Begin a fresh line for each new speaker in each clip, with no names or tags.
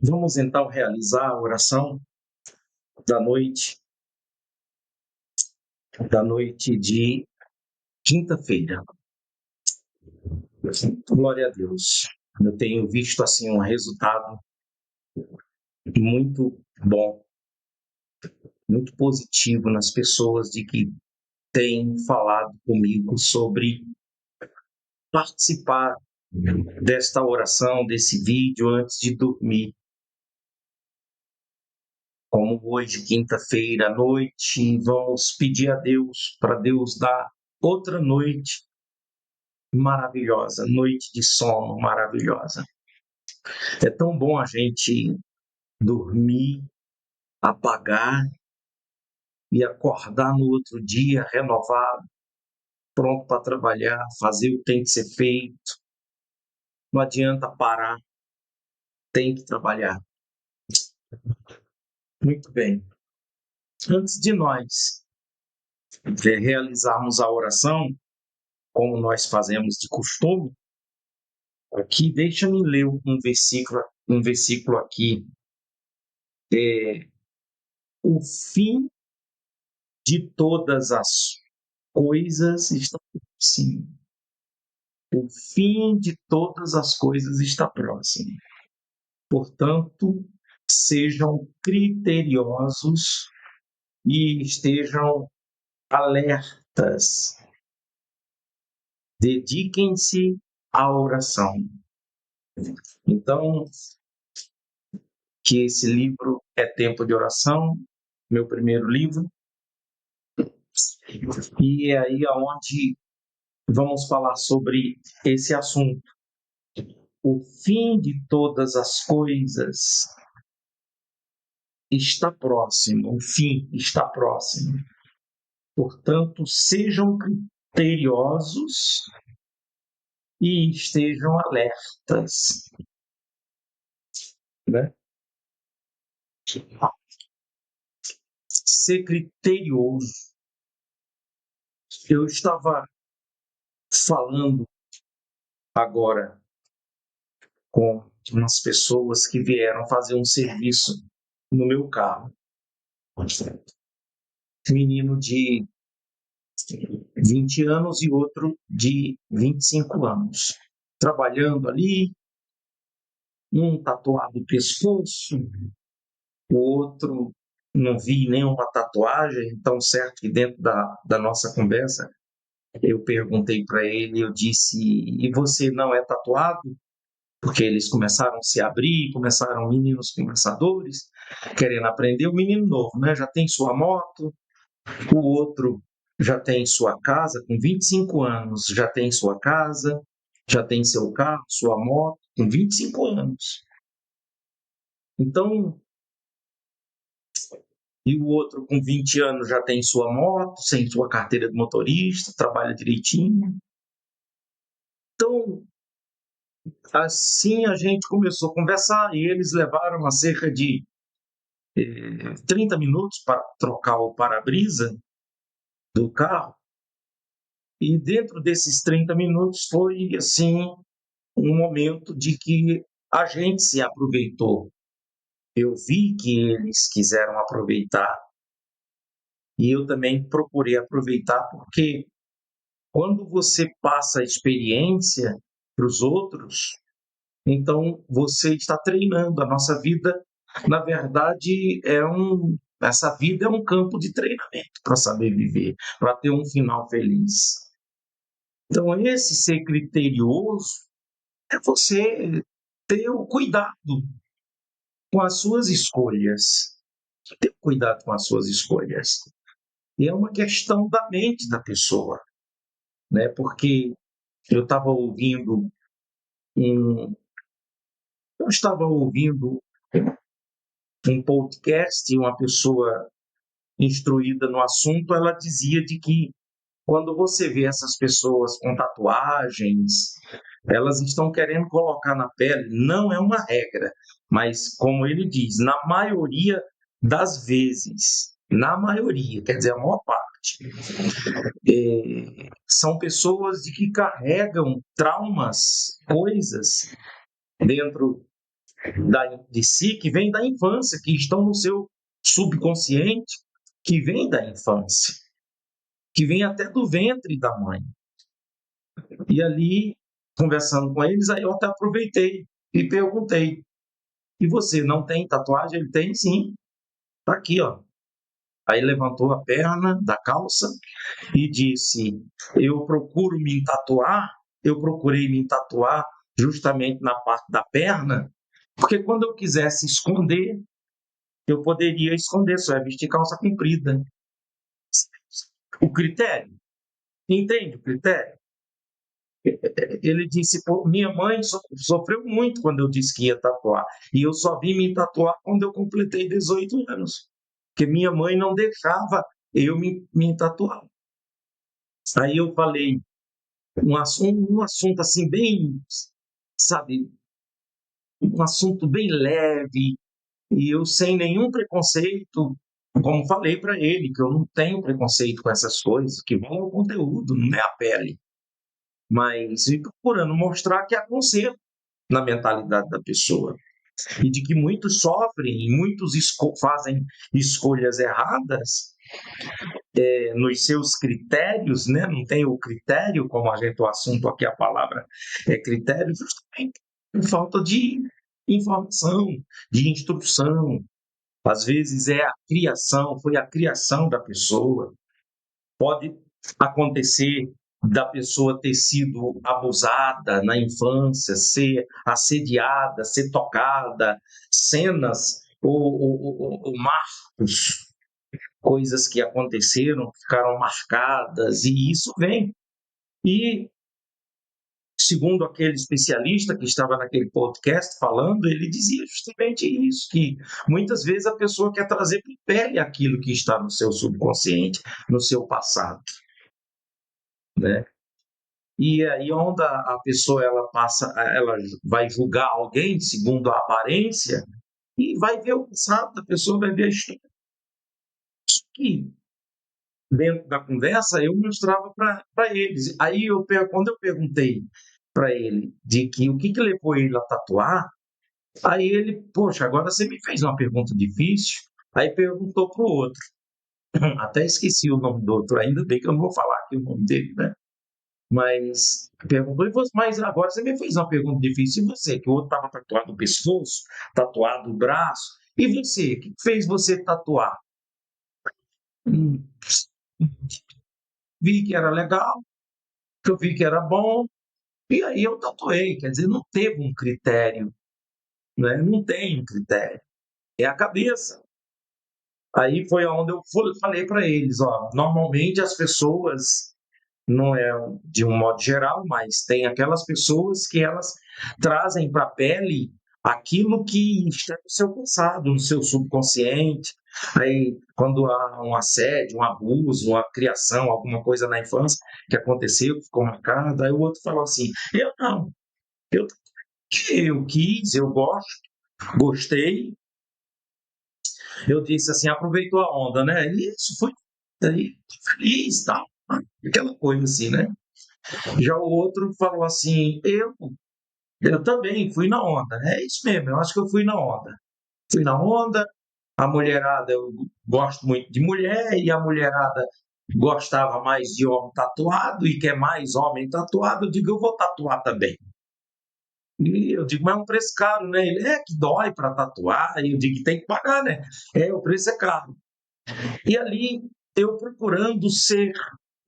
Vamos então realizar a oração da noite de quinta-feira. Glória a Deus. Eu tenho visto assim um resultado muito bom, muito positivo nas pessoas de que têm falado comigo sobre participar desta oração, desse vídeo antes de dormir. Como hoje, quinta-feira à noite, vamos pedir a Deus para Deus dar outra noite maravilhosa, noite de sono maravilhosa. É tão bom a gente dormir, apagar e acordar no outro dia renovado, pronto para trabalhar, fazer o que tem que ser feito. Não adianta parar, tem que trabalhar. Muito bem. Antes de nós realizarmos a oração, como nós fazemos de costume, aqui deixa-me ler um versículo aqui. O fim de todas as coisas está próximo. O fim de todas as coisas está próximo. Portanto, sejam criteriosos e estejam alertas. Dediquem-se à oração. Então, que esse livro é Tempo de Oração, meu primeiro livro, e é aí aonde vamos falar sobre esse assunto. O fim de todas as coisas está próximo, o fim está próximo. Portanto, sejam criteriosos e estejam alertas. Né? Ser criterioso. Eu estava falando agora com umas pessoas que vieram fazer um serviço no meu carro. Menino de 20 anos e outro de 25 anos. Trabalhando ali, um tatuado no pescoço, o outro não vi nenhuma tatuagem, então certo que dentro da nossa conversa eu perguntei para ele, eu disse, e você não é tatuado? Porque eles começaram a se abrir, começaram meninos conversadores, querendo aprender, o menino novo, né? Já tem sua moto, o outro já tem sua casa, com 25 anos, já tem sua casa, já tem seu carro, sua moto, com 25 anos. Então, e o outro com 20 anos já tem sua moto, sem sua carteira de motorista, trabalha direitinho. Então, assim a gente começou a conversar e eles levaram a cerca de 30 minutos para trocar o para-brisa do carro. E dentro desses 30 minutos foi, assim, um momento de que a gente se aproveitou. Eu vi que eles quiseram aproveitar e eu também procurei aproveitar, porque quando você passa a experiência para os outros, então você está treinando. A nossa vida, na verdade, essa vida é um campo de treinamento para saber viver, para ter um final feliz. Então, esse ser criterioso é você ter o cuidado com as suas escolhas. Ter cuidado com as suas escolhas. E é uma questão da mente da pessoa, né? Porque eu estava ouvindo um podcast e uma pessoa instruída no assunto, ela dizia de que quando você vê essas pessoas com tatuagens, elas estão querendo colocar na pele, não é uma regra, mas como ele diz, na maioria das vezes, na maioria, quer dizer, a maior parte, são pessoas de que carregam traumas, coisas dentro de si que vêm da infância, que estão no seu subconsciente, que vem da infância, que vem até do ventre da mãe. E ali, conversando com eles, aí eu até aproveitei e perguntei: e você não tem tatuagem? Ele tem sim, tá aqui, ó. Aí levantou a perna da calça e disse: eu procuro me tatuar, eu procurei me tatuar justamente na parte da perna, porque quando eu quisesse esconder, eu poderia esconder, só é vestir calça comprida. O critério, entende o critério? Ele disse: pô, minha mãe sofreu muito quando eu disse que ia tatuar, e eu só vim me tatuar quando eu completei 18 anos, porque minha mãe não deixava eu me tatuar. Aí eu falei um assunto assim bem, sabe, um assunto bem leve, e eu sem nenhum preconceito, como falei para ele, que eu não tenho preconceito com essas coisas, que vão ao conteúdo, não é a pele, mas procurando mostrar que há conserto na mentalidade da pessoa, e de que muitos sofrem, e muitos fazem escolhas erradas nos seus critérios, né? Não tem o critério, como a gente, o assunto aqui, a palavra é critério, justamente por falta de informação, de instrução. Às vezes é a criação, foi a criação da pessoa. Pode acontecer da pessoa ter sido abusada na infância, ser assediada, ser tocada, cenas ou marcos, coisas que aconteceram, ficaram marcadas, e isso vem. E, segundo aquele especialista que estava naquele podcast falando, ele dizia justamente isso, que muitas vezes a pessoa quer trazer para a pele aquilo que está no seu subconsciente, no seu passado, né? E aí onde a pessoa ela passa, ela vai julgar alguém segundo a aparência e vai ver o passado da pessoa, vai ver a história. Que dentro da conversa, eu mostrava para eles. Aí, quando eu perguntei para ele de que o que levou ele a tatuar, aí ele, poxa, agora você me fez uma pergunta difícil. Aí perguntou para o outro. Até esqueci o nome do outro, ainda bem que eu não vou falar aqui o nome dele, né? Mas perguntou, mas agora você me fez uma pergunta difícil, e você? Que o outro estava tatuado no pescoço, tatuado no braço. E você? O que fez você tatuar? Hum, Vi que era legal, que eu vi que era bom, e aí eu tatuei. Quer dizer, não teve um critério, né? Não tem um critério, é a cabeça. Aí foi onde eu falei para eles, ó, normalmente as pessoas, não é de um modo geral, mas tem aquelas pessoas que elas trazem para a pele aquilo que está no seu passado, no seu subconsciente. Aí, quando há um assédio, um abuso, uma criação, alguma coisa na infância que aconteceu, que ficou marcado, aí o outro falou assim: eu não, eu, eu quis, eu gosto, gostei. Eu disse assim: aproveitou a onda, né? E isso foi aí, feliz, tal, aquela coisa assim, né? Já o outro falou assim: eu também fui na onda. É isso mesmo, eu acho que eu fui na onda. Fui na onda, a mulherada, eu gosto muito de mulher, e a mulherada gostava mais de homem tatuado e quer mais homem tatuado. Eu digo: eu vou tatuar também. E eu digo: mas é um preço caro, né? Ele é que dói para tatuar. E eu digo que tem que pagar, né? O preço é caro. E ali eu procurando ser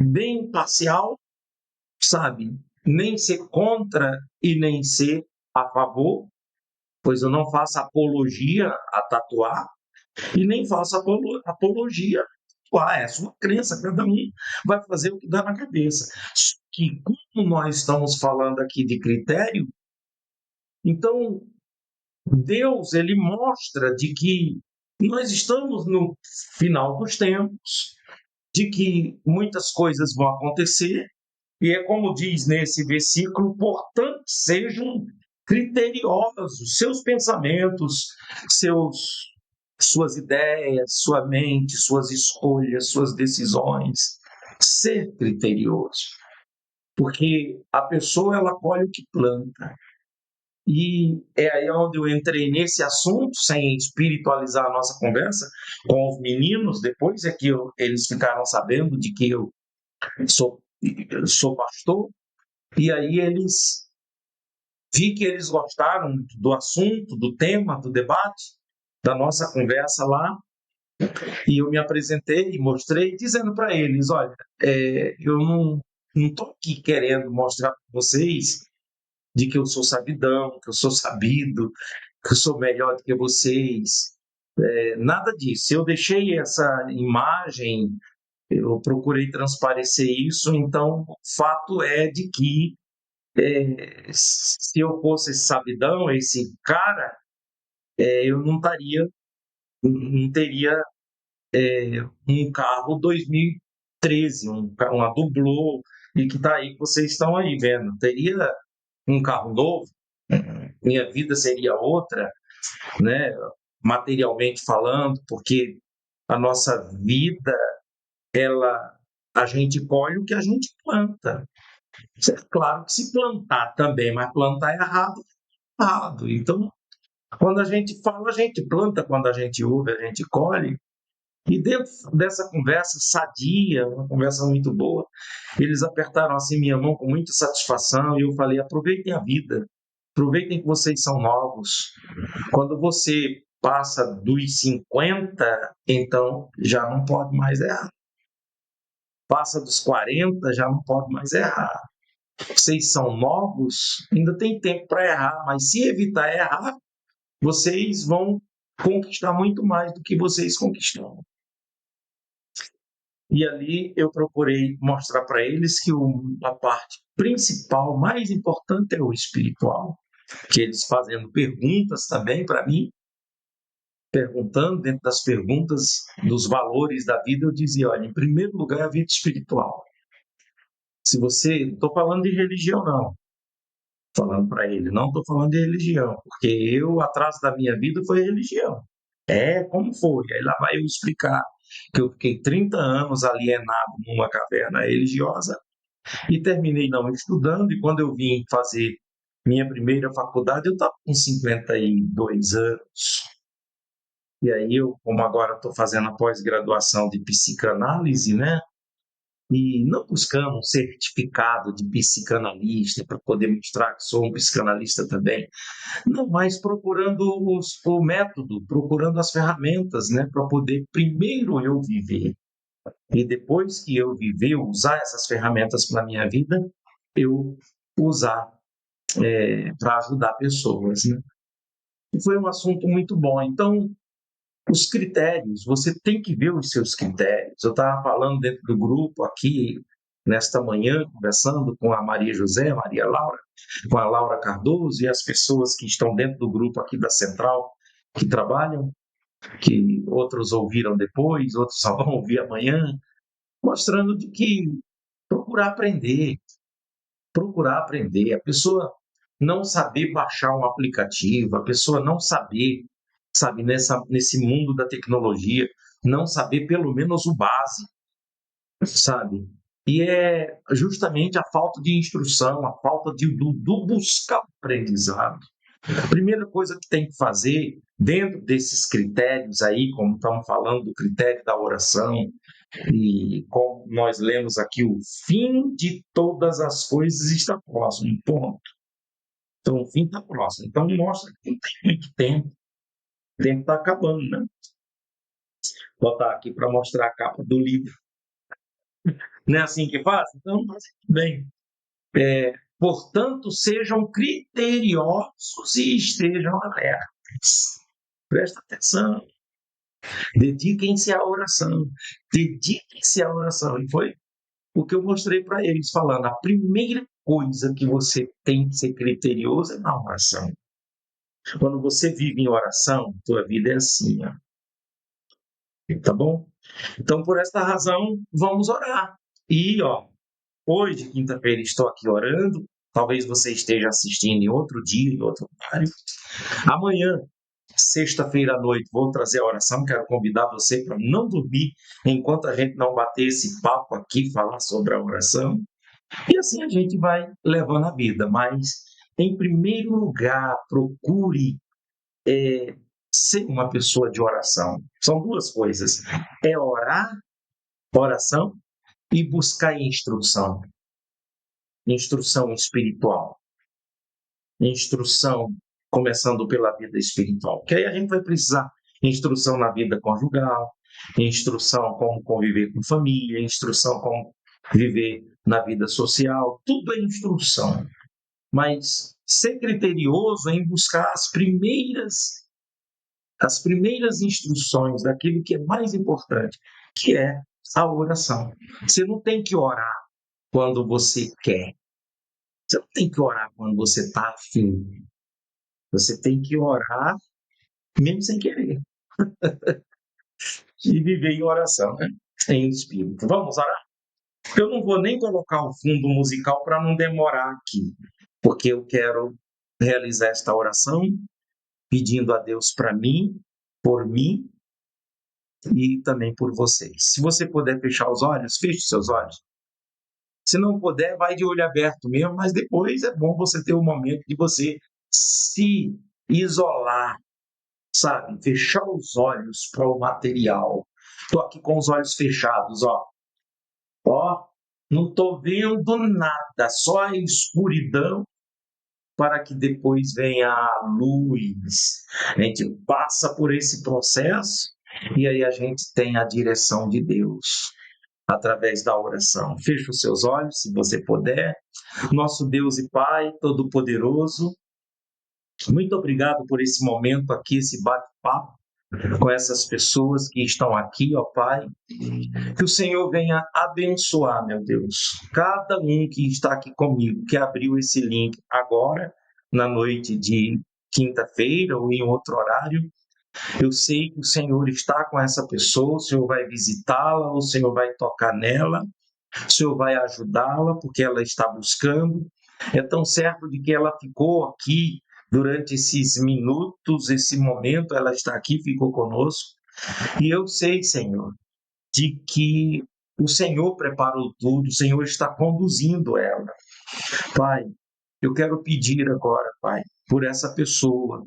bem imparcial, sabe? Nem ser contra e nem ser a favor, pois eu não faço apologia a tatuar e nem faço apologia a tatuar. É a sua crença, cada um vai fazer o que dá na cabeça. Só que, como nós estamos falando aqui de critério, então Deus ele mostra de que nós estamos no final dos tempos, de que muitas coisas vão acontecer, e é como diz nesse versículo: portanto, sejam criteriosos seus pensamentos, seus suas ideias, sua mente, suas escolhas, suas decisões. Ser criterioso, porque a pessoa ela colhe o que planta. E é aí onde eu entrei nesse assunto, sem espiritualizar a nossa conversa, com os meninos. Depois é que eles ficaram sabendo de que eu sou, sou pastor, e aí vi que eles gostaram do assunto, do tema, do debate, da nossa conversa lá, e eu me apresentei e mostrei, dizendo para eles: olha, eu não estou aqui querendo mostrar para vocês de que eu sou sabidão, que eu sou sabido, que eu sou melhor do que vocês. Nada disso. Eu deixei essa imagem, eu procurei transparecer isso, então o fato é de que se eu fosse esse sabidão, esse cara, eu não teria um carro 2013, uma Doblô, e que está aí, que vocês estão aí vendo. Teria um carro novo, minha vida seria outra, né? Materialmente falando, porque a nossa vida, ela, a gente colhe o que a gente planta. É claro que se plantar também, mas plantar errado, errado. Então, quando a gente fala, a gente planta, quando a gente ouve, a gente colhe. E dentro dessa conversa sadia, uma conversa muito boa, eles apertaram assim minha mão com muita satisfação e eu falei: aproveitem a vida, aproveitem que vocês são novos. Quando você passa dos 50, então já não pode mais errar. Passa dos 40, já não pode mais errar. Vocês são novos, ainda tem tempo para errar, mas se evitar errar, vocês vão conquistar muito mais do que vocês conquistaram. E ali eu procurei mostrar para eles que a parte principal, mais importante, é o espiritual. Que eles fazendo perguntas também para mim, perguntando dentro das perguntas dos valores da vida, eu dizia: olha, em primeiro lugar, a vida espiritual. Se você, não estou falando de religião, não, falando para ele, não estou falando de religião, porque eu, atrás da minha vida, foi religião. Como foi? Aí lá vai eu explicar que eu fiquei 30 anos alienado numa caverna religiosa e terminei não estudando, e quando eu vim fazer minha primeira faculdade, eu estava com 52 anos. E aí eu, como agora estou fazendo a pós-graduação de psicanálise, né? E não buscando um certificado de psicanalista para poder mostrar que sou um psicanalista também. Não, mas procurando o método, procurando as ferramentas, né? Para poder primeiro eu viver. E depois que eu viver, usar essas ferramentas para a minha vida, eu usar para ajudar pessoas, né? E foi um assunto muito bom. Então, os critérios, você tem que ver os seus critérios. Eu estava falando dentro do grupo aqui, nesta manhã, conversando com a Maria José, a Maria Laura, com a Laura Cardoso e as pessoas que estão dentro do grupo aqui da Central, que trabalham, que outros ouviram depois, outros só vão ouvir amanhã, mostrando de que procurar aprender, procurar aprender. A pessoa não saber baixar um aplicativo, a pessoa não saber, sabe, nesse mundo da tecnologia, não saber pelo menos o básico, sabe? E é justamente a falta de instrução, a falta do buscar o aprendizado. A primeira coisa que tem que fazer, dentro desses critérios aí, como estamos falando do critério da oração, e como nós lemos aqui, o fim de todas as coisas está próximo, ponto. Então, o fim está próximo. Então, mostra que não tem muito tempo. O tempo está acabando, né? Vou botar aqui para mostrar a capa do livro. Não é assim que faz? Então, tá bem. Portanto, sejam criteriosos e estejam alertas. Presta atenção. Dediquem-se à oração. Dediquem-se à oração. E foi o que eu mostrei para eles, falando: a primeira coisa que você tem que ser criterioso é na oração. Quando você vive em oração, tua vida é assim, ó. Tá bom? Então, por esta razão, vamos orar. E, ó, hoje, quinta-feira, estou aqui orando. Talvez você esteja assistindo em outro dia, em outro horário. Amanhã, Sexta-feira à noite vou trazer a oração, quero convidar você para não dormir enquanto a gente não bater esse papo aqui, falar sobre a oração. E assim a gente vai levando a vida, mas em primeiro lugar, procure ser uma pessoa de oração. São duas coisas: é orar, oração, e buscar instrução, instrução espiritual, instrução começando pela vida espiritual, que aí a gente vai precisar instrução na vida conjugal, instrução como conviver com família, instrução como viver na vida social, tudo é instrução. Mas ser criterioso em buscar as primeiras instruções daquilo que é mais importante, que é a oração. Você não tem que orar quando você quer. Você não tem que orar quando você está afim. Você tem que orar mesmo sem querer. E viver em oração, né? Em espírito. Vamos orar? Eu não vou nem colocar o fundo musical para não demorar aqui, porque eu quero realizar esta oração pedindo a Deus para mim, por mim e também por vocês. Se você puder fechar os olhos, feche seus olhos. Se não puder, vai de olho aberto mesmo, mas depois é bom você ter o momento de você se isolar, sabe? Fechar os olhos para o material. Estou aqui com os olhos fechados, ó. Ó, não estou vendo nada, só a escuridão para que depois venha a luz. A gente passa por esse processo e aí a gente tem a direção de Deus através da oração. Feche os seus olhos, se você puder. Nosso Deus e Pai Todo-Poderoso, muito obrigado por esse momento aqui, esse bate-papo com essas pessoas que estão aqui, ó Pai. Que o Senhor venha abençoar, meu Deus, cada um que está aqui comigo, que abriu esse link agora, na noite de quinta-feira ou em outro horário. Eu sei que o Senhor está com essa pessoa, o Senhor vai visitá-la, o Senhor vai tocar nela, o Senhor vai ajudá-la, porque ela está buscando. É tão certo de que ela ficou aqui durante esses minutos, esse momento, ela está aqui, ficou conosco. E eu sei, Senhor, de que o Senhor preparou tudo, o Senhor está conduzindo ela. Pai, eu quero pedir agora, Pai, por essa pessoa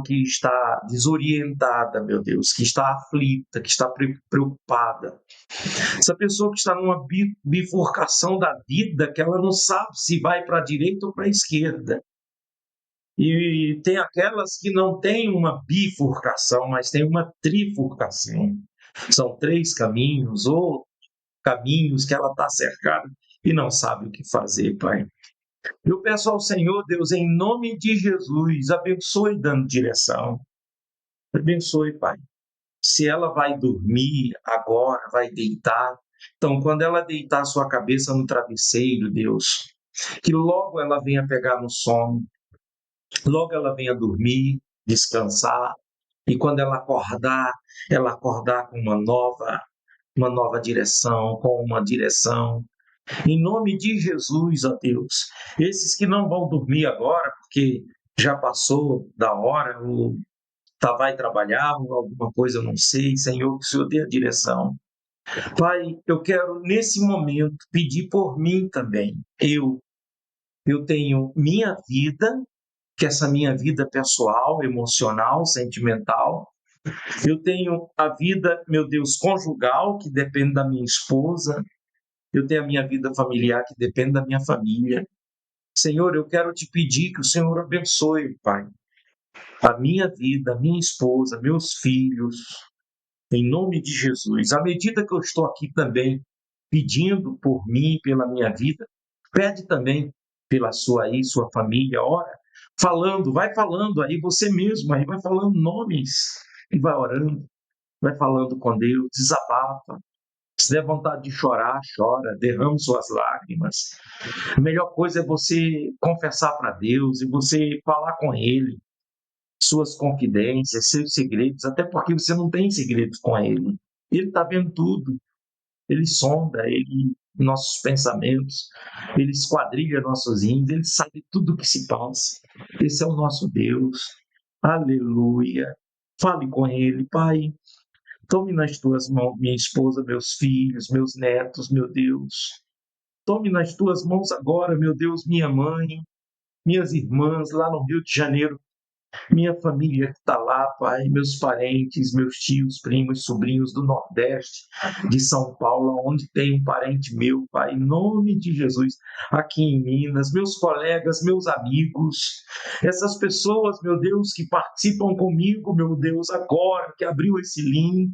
que está desorientada, meu Deus, que está aflita, que está preocupada. Essa pessoa que está numa bifurcação da vida, que ela não sabe se vai para a direita ou para a esquerda. E tem aquelas que não têm uma bifurcação, mas têm uma trifurcação. São três caminhos, ou caminhos que ela está cercada e não sabe o que fazer, Pai. Eu peço ao Senhor, Deus, em nome de Jesus, abençoe dando direção. Abençoe, Pai. Se ela vai dormir agora, vai deitar, então quando ela deitar sua cabeça no travesseiro, Deus, que logo ela venha pegar no sono, logo ela venha dormir, descansar, e quando ela acordar com uma nova direção, com uma direção. Em nome de Jesus, ó Deus, esses que não vão dormir agora, porque já passou da hora, ou vai trabalhar, ou alguma coisa, eu não sei, Senhor, que o Senhor dê a direção. Pai, eu quero nesse momento pedir por mim também. Eu tenho minha vida, que essa minha vida pessoal, emocional, sentimental. Eu tenho a vida, meu Deus, conjugal, que depende da minha esposa. Eu tenho a minha vida familiar, que depende da minha família. Senhor, eu quero te pedir que o Senhor abençoe, Pai, a minha vida, a minha esposa, meus filhos, em nome de Jesus. À medida que eu estou aqui também pedindo por mim, pela minha vida, pede também pela sua aí, sua família, ora, vai falando aí você mesmo, aí vai falando nomes e vai orando, vai falando com Deus, desabafa. Se der vontade de chorar, chora, derrama suas lágrimas. A melhor coisa é você confessar para Deus e você falar com Ele suas confidências, seus segredos, até porque você não tem segredos com Ele. Ele está vendo tudo. Ele sonda, nossos pensamentos, ele esquadrilha nossos rins, ele sabe tudo o que se passa. Esse é o nosso Deus. Aleluia. Fale com ele, Pai. Tome nas tuas mãos minha esposa, meus filhos, meus netos, meu Deus. Tome nas tuas mãos agora, meu Deus, minha mãe, minhas irmãs lá no Rio de Janeiro, minha família que está lá, Pai, meus parentes, meus tios, primos, sobrinhos do Nordeste, de São Paulo, onde tem um parente meu, Pai, em nome de Jesus, aqui em Minas, meus colegas, meus amigos, essas pessoas, meu Deus, que participam comigo, meu Deus, agora que abriu esse link,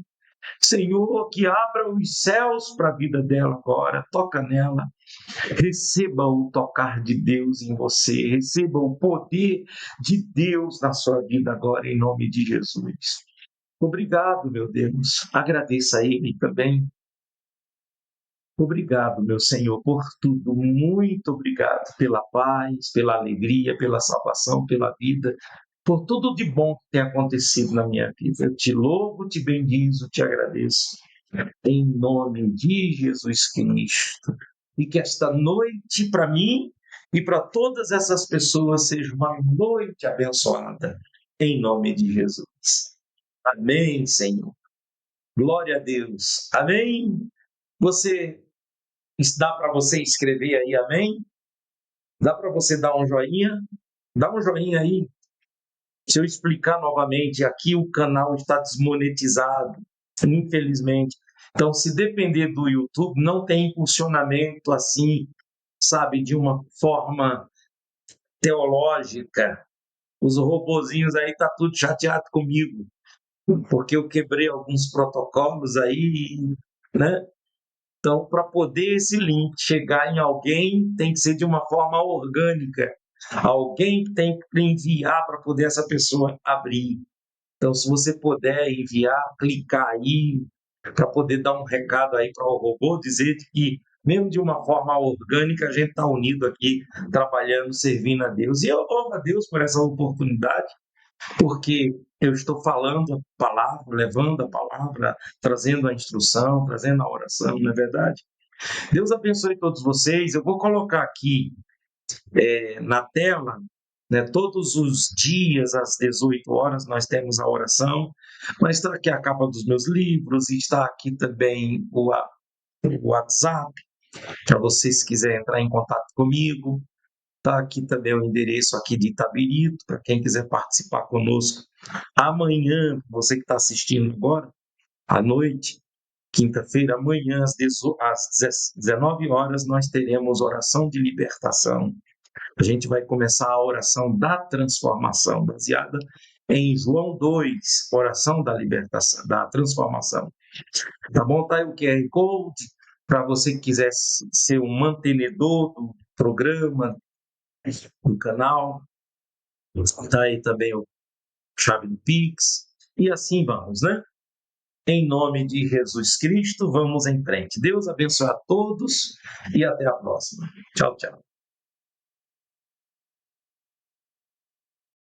Senhor, que abra os céus para a vida dela agora, toca nela, receba o tocar de Deus em você, receba o poder de Deus na sua vida agora, em nome de Jesus. Obrigado, meu Deus. Agradeça a Ele também. Obrigado, meu Senhor, por tudo. Muito obrigado pela paz, pela alegria, pela salvação, pela vida, por tudo de bom que tem acontecido na minha vida. Eu te louvo, te bendizo, te agradeço. Em nome de Jesus Cristo. E que esta noite, para mim e para todas essas pessoas, seja uma noite abençoada. Em nome de Jesus. Amém, Senhor. Glória a Deus. Amém. Você dá para você escrever aí, amém? Dá para você dar um joinha? Dá um joinha aí. Se eu explicar novamente, aqui o canal está desmonetizado, infelizmente. Então, se depender do YouTube, não tem impulsionamento assim, sabe, de uma forma teológica. Os robozinhos aí tá tudo chateado comigo, porque eu quebrei alguns protocolos aí, né? Então, para poder esse link chegar em alguém, tem que ser de uma forma orgânica. Alguém tem que enviar para poder essa pessoa abrir. Então, se você puder enviar, clicar aí, para poder dar um recado aí para o robô, dizer que, mesmo de uma forma orgânica, a gente está unido aqui, trabalhando, servindo a Deus. E eu louvo a Deus por essa oportunidade, porque eu estou falando a palavra, levando a palavra, trazendo a instrução, trazendo a oração, não é verdade? Deus abençoe todos vocês. Eu vou colocar aqui na tela, né, todos os dias às 18 horas nós temos a oração, mas está aqui a capa dos meus livros e está aqui também o WhatsApp, para vocês que quiserem entrar em contato comigo. Está aqui também o endereço aqui de Itabirito, para quem quiser participar conosco. Amanhã, você que está assistindo agora, à noite, quinta-feira, amanhã, às 19 horas, nós teremos oração de libertação. A gente vai começar a oração da transformação, baseada em João 2, oração da libertação, da transformação. Tá bom? Tá aí o QR Code, para você que quiser ser um mantenedor do programa, do canal. Tá aí também o chave do Pix. E assim vamos, né? Em nome de Jesus Cristo, vamos em frente. Deus abençoe a todos e até a próxima. Tchau, tchau.